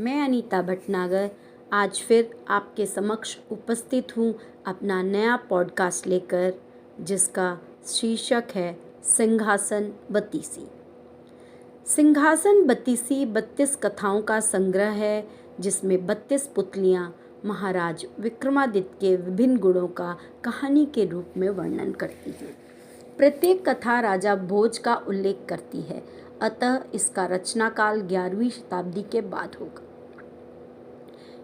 मैं अनीता भटनागर आज फिर आपके समक्ष उपस्थित हूँ अपना नया पॉडकास्ट लेकर, जिसका शीर्षक है सिंहासन बत्तीसी। सिंहासन बत्तीसी 32 कथाओं का संग्रह है, जिसमें 32 पुतलियाँ महाराज विक्रमादित्य के विभिन्न गुणों का कहानी के रूप में वर्णन करती हैं। प्रत्येक कथा राजा भोज का उल्लेख करती है, अतः इसका रचनाकाल 11वीं शताब्दी के बाद होगा।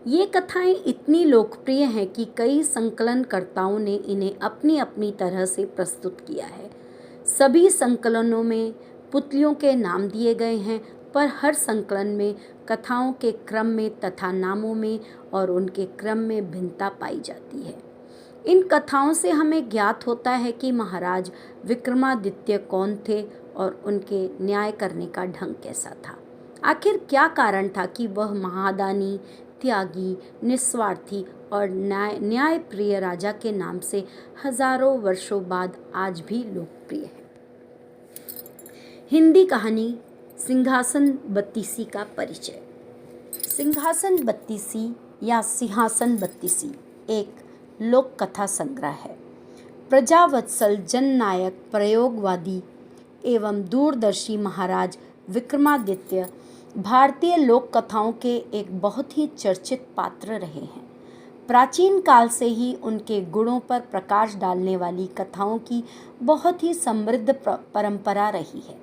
ये कथाएं इतनी लोकप्रिय हैं कि कई संकलनकर्ताओं ने इन्हें अपनी अपनी तरह से प्रस्तुत किया है। सभी संकलनों में पुतलियों के नाम दिए गए हैं, पर हर संकलन में कथाओं के क्रम में तथा नामों में और उनके क्रम में भिन्नता पाई जाती है। इन कथाओं से हमें ज्ञात होता है कि महाराज विक्रमादित्य कौन थे और उनके न्याय करने का ढंग कैसा था। आखिर क्या कारण था कि वह महादानी, त्यागी, निस्वार्थी और न्याय प्रिय राजा के नाम से हजारों वर्षों बाद आज भी लोकप्रिय है। हिंदी कहानी सिंहासन बत्तीसी का परिचय। सिंहासन बत्तीसी या सिंहासन बत्तीसी एक लोक कथा संग्रह है। प्रजावत्सल, जननायक, प्रयोगवादी एवं दूरदर्शी महाराज विक्रमादित्य भारतीय लोक कथाओं के एक बहुत ही चर्चित पात्र रहे हैं। प्राचीन काल से ही उनके गुणों पर प्रकाश डालने वाली कथाओं की बहुत ही समृद्ध परंपरा रही है।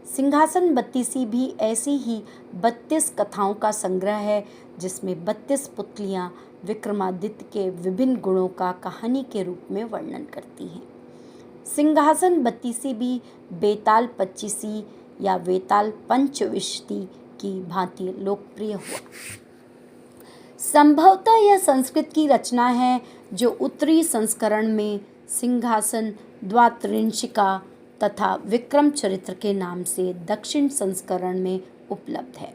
सिंहासन बत्तीसी भी ऐसी ही 32 कथाओं का संग्रह है, जिसमें 32 पुतलियां विक्रमादित्य के विभिन्न गुणों का कहानी के रूप में वर्णन करती हैं। सिंहासन बत्तीसी भी बेताल पच्चीसी या वेताल पंचविंशति की भांति लोकप्रिय हुआ। संभवतः यह संस्कृत की रचना है, जो उत्तरी संस्करण में सिंहासन द्वात्रिंशिका तथा विक्रम चरित्र के नाम से दक्षिण संस्करण में उपलब्ध है।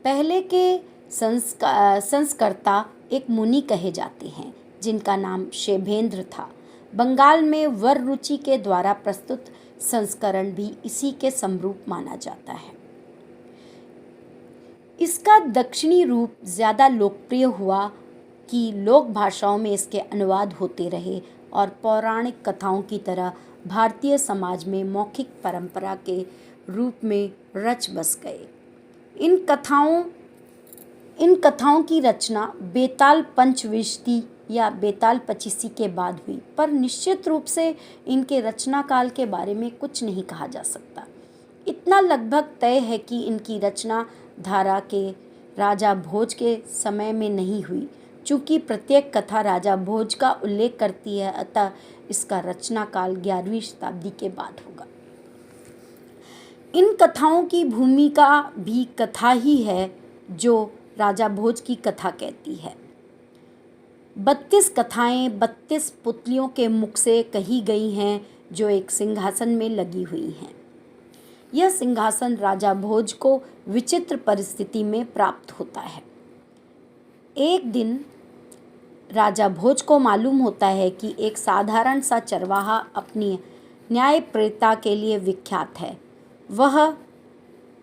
पहले के संस्कर्ता एक मुनि कहे जाते हैं, जिनका नाम शैभेंद्र था। बंगाल में वररुचि के द्वारा प्रस्तुत संस्करण भी इसी के समरूप माना जाता है। इसका दक्षिणी रूप ज़्यादा लोकप्रिय हुआ कि लोक भाषाओं में इसके अनुवाद होते रहे और पौराणिक कथाओं की तरह भारतीय समाज में मौखिक परंपरा के रूप में रच बस गए। इन कथाओं की रचना बेताल पंचविंशति या बेताल पच्चीसी के बाद हुई, पर निश्चित रूप से इनके रचना काल के बारे में कुछ नहीं कहा जा सकता। इतना लगभग तय है कि इनकी रचना धारा के राजा भोज के समय में नहीं हुई। चूँकि प्रत्येक कथा राजा भोज का उल्लेख करती है, अतः इसका रचना काल 11वीं शताब्दी के बाद होगा। इन कथाओं की भूमिका भी कथा ही है, जो राजा भोज की कथा कहती है। 32 कथाएं 32 पुतलियों के मुख से कही गई हैं, जो एक सिंहासन में लगी हुई हैं। यह सिंहासन राजा भोज को विचित्र परिस्थिति में प्राप्त होता है। एक दिन राजा भोज को मालूम होता है कि एक साधारण सा चरवाहा अपनी न्यायप्रियता के लिए विख्यात है। वह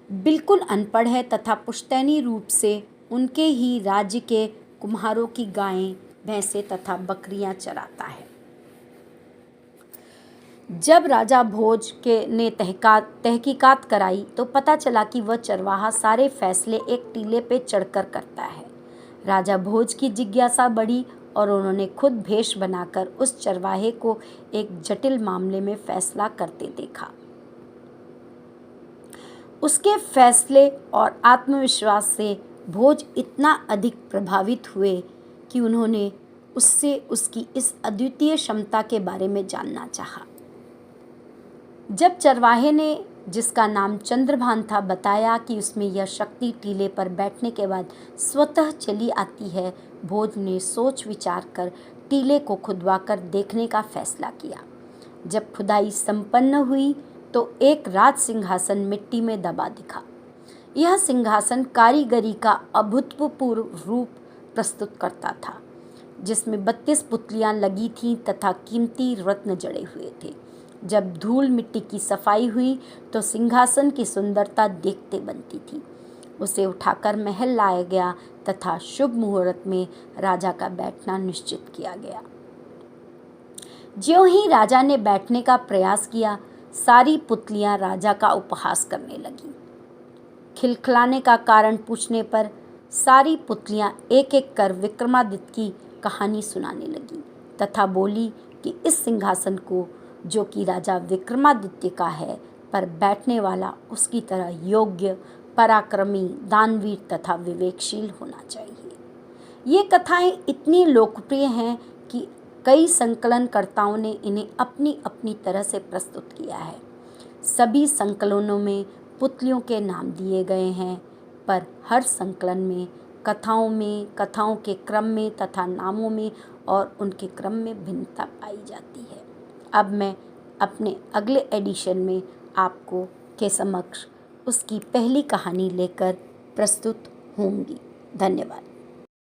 बिल्कुल अनपढ़ है तथा पुश्तैनी रूप से उनके ही राज्य के कुम्हारों की गायें, भैंसें तथा बकरियां चराता है। जब राजा भोज ने तहकीकात कराई तो पता चला कि वह चरवाहा सारे फैसले एक टीले पे चढ़कर करता है। राजा भोज की जिज्ञासा बढ़ी और उन्होंने खुद भेष बनाकर उस चरवाहे को एक जटिल मामले में फैसला करते देखा। उसके फैसले और आत्मविश्वास से भोज इतना अधिक प्रभावित हुए कि उन्होंने उससे उसकी इस अद्वितीय क्षमता के बारे में जानना चाहा। जब चरवाहे ने, जिसका नाम चंद्रभान था, बताया कि उसमें यह शक्ति टीले पर बैठने के बाद स्वतः चली आती है, भोज ने सोच विचार कर टीले को खुदवाकर देखने का फैसला किया। जब खुदाई संपन्न हुई तो एक राज सिंहासन मिट्टी में दबा दिखा। यह सिंहासन कारीगरी का अभूतपूर्व रूप प्रस्तुत करता था, जिसमें 32 पुतलियां लगी थीं तथा कीमती रत्न जड़े हुए थे। जब धूल मिट्टी की सफाई हुई तो सिंहासन की सुंदरता देखते बनती थी। उसे उठाकर महल लाया गया तथा शुभ मुहूर्त में राजा का बैठना निश्चित किया गया। ज्यों ही राजा ने बैठने का प्रयास किया, सारी पुतलियां राजा का उपहास करने लगीं। खिलखिलाने का कारण पूछने पर सारी पुतलियां एक एक कर विक्रमादित्य की कहानी सुनाने लगीं तथा बोली कि इस सिंहासन को, जो कि राजा विक्रमादित्य का है, पर बैठने वाला उसकी तरह योग्य, पराक्रमी, दानवीर तथा विवेकशील होना चाहिए। ये कथाएं इतनी लोकप्रिय हैं कि कई संकलनकर्ताओं ने इन्हें अपनी अपनी तरह से प्रस्तुत किया है। सभी संकलनों में पुतलियों के नाम दिए गए हैं, पर हर संकलन में कथाओं के क्रम में तथा नामों में और उनके क्रम में भिन्नता पाई जाती है। अब मैं अपने अगले एडिशन में आपको के समक्ष उसकी पहली कहानी लेकर प्रस्तुत होंगी। धन्यवाद।